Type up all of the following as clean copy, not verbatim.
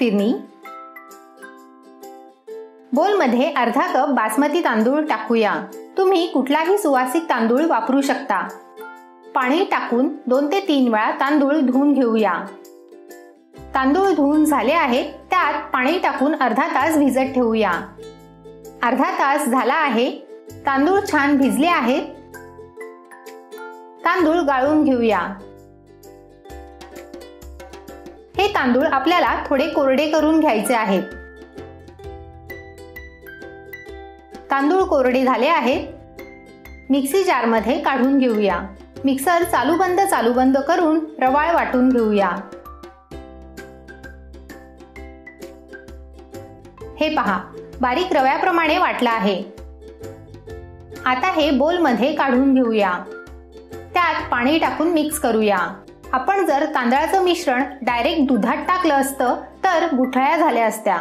फिरनी, बोलमध्ये अर्धा कप बासमती तांदूळ टाकूया। तुम्ही कुठलाही सुवासिक तांदूळ वापरू शकता। पाणी टाकून 2 ते 3 वेळा तांदूळ धुवून घेऊया। तांदूळ धुवून झाले आहेत, त्यात पाणी टाकून अर्धा तास भिजत ठेवूया। अर्धा तास झाला आहे, तांदूळ छान भिजले आहेत। तांदूळ गाळून घेऊया। हे तांदूळ आपल्याला थोडे कोरडे करून घ्यायचे आहेत। तांदूळ कोरडे झाले आहेत, मिक्सी जार मध्ये काढून घेऊया। मिक्सर चालू बंद करून रवाळ वाटून घेऊया। हे पहा, बारीक रव्याप्रमाणे वाटला आहे। आता हे बोल मध्ये काढून घेऊया। त्यात पाणी टाकून मिक्स करूया। आपण जर तांदळाचं मिश्रण डायरेक्ट दुधात टाकलं असतं तर गुठळ्या झाल्या असत्या।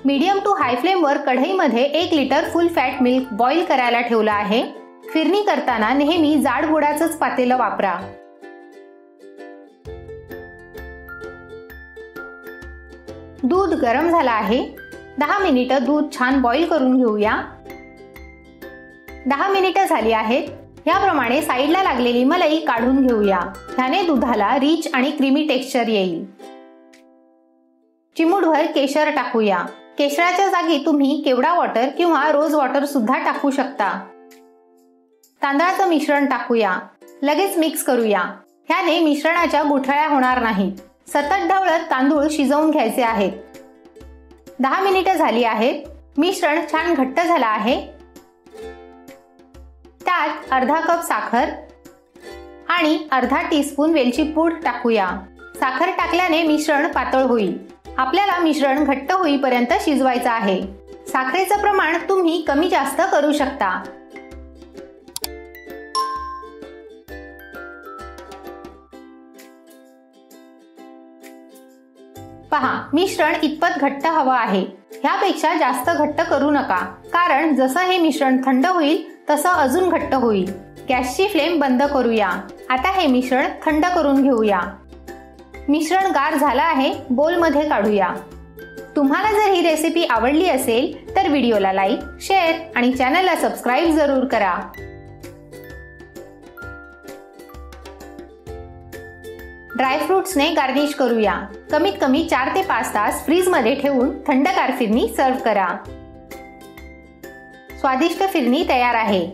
मीडियम टू हाय फ्लेम वर कढईमध्ये 1 लिटर फुल फॅट मिल्क बॉईल करायला ठेवला आहे। फिरणी करताना नेहमी जाड बुडाचंच पातेलं वापरा। दूध गरम झालं आहे। 10 मिनिटं दूध छान बॉईल करून घेऊया। 10 मिनिटं झाली आहेत। याप्रमाणे साईडला लागलेली मलाई काढून घेऊया। ह्याने दुधाला रिच आणि क्रीमी टेक्स्चर येईल। चिमूटभर केशर टाकूया। केशराच्या जागी तुम्ही केवडा वॉटर किंवा रोज वॉटर सुद्धा टाकू शकता। तांदळाचं मिश्रण टाकूया। लगेच मिक्स करूया। ह्याने मिश्रणाच्या गुठळ्या होणार नाहीत। सतत ढवळत तांदूळ शिजवून घ्यायचे आहेत। 10 मिनिटं झाली आहेत। मिश्रण छान घट्ट झालं आहे। त्यात अर्धा कप साखर आणि अर्धा टीस्पून वेलची पूड टाकूया। साखर टाकल्याने मिश्रण पातळ होईल। आपल्याला मिश्रण घट्ट होईपर्यंत शिजवायचं आहे। साखरेचं प्रमाण तुम्ही कमी जास्त करू शकता। पहा, मिश्रण इतपत घट्ट हवं आहे। ह्यापेक्षा जास्त घट्ट करू नका, कारण जसं हे मिश्रण थंड होईल तसं अजून घट्ट होईल। गॅसची फ्लेम बंद करूया। आता हे मिश्रण थंड करून घेऊया। मिश्रण गार झालं आहे, बोल मध्ये काढूया। तुम्हाला जर ही रेसिपी आवडली असेल तर व्हिडिओला लाईक, शेअर आणि चॅनलला सबस्क्राईब जरूर करा। ड्रायफ्रुट्सने गार्निश करूया। कमीत कमी 4 ते 5 तास फ्रीज मध्ये ठेवून थंडगार फिरणी सर्व्ह करा। स्वादिष्ट फिरणी तयार आहे।